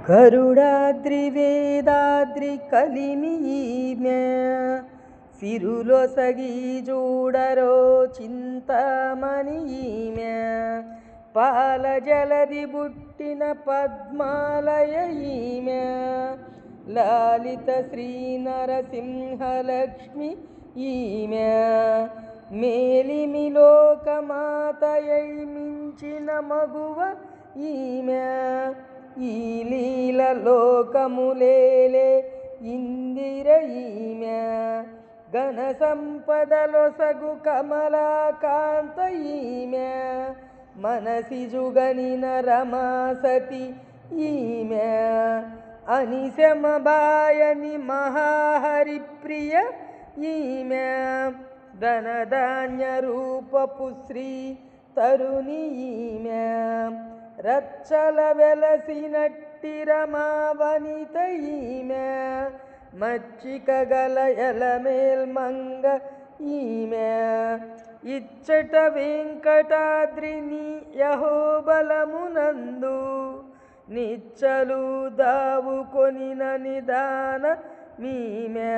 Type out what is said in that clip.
గరుడాద్రి వేదాద్రి కలిమి ఈమె సిరులొసగి చూడరో చింతామణి ఈమె పాల జలది బుట్టిన పద్మాలయ ఈమె లాలిత శ్రీ నరసింహలక్ష్మి ఈమె మేలిమి లోకమాతయై మించిన మగువ ఈమె ఈ లీల లోకములేలే ఇందిర ఈమె ఘన సంపదలొసగు కమలాకాంత ఈమె మనసి జుగనిన రమాసతి ఈమె అనిశమబాయని మహాహరిప్రియ ఈమె ధనధాన్య రూపపు శ్రీ తరుణి ఈమె రచ్చల వెలసినట్టి రమావనిత ఈమె మచ్చిక గల ఎలమేల్మంగ ఈమె ఇచ్చట వెంకటాద్రిని యహోబలమునందు నిచ్చలు దావుకొనిన నిదాన మీమె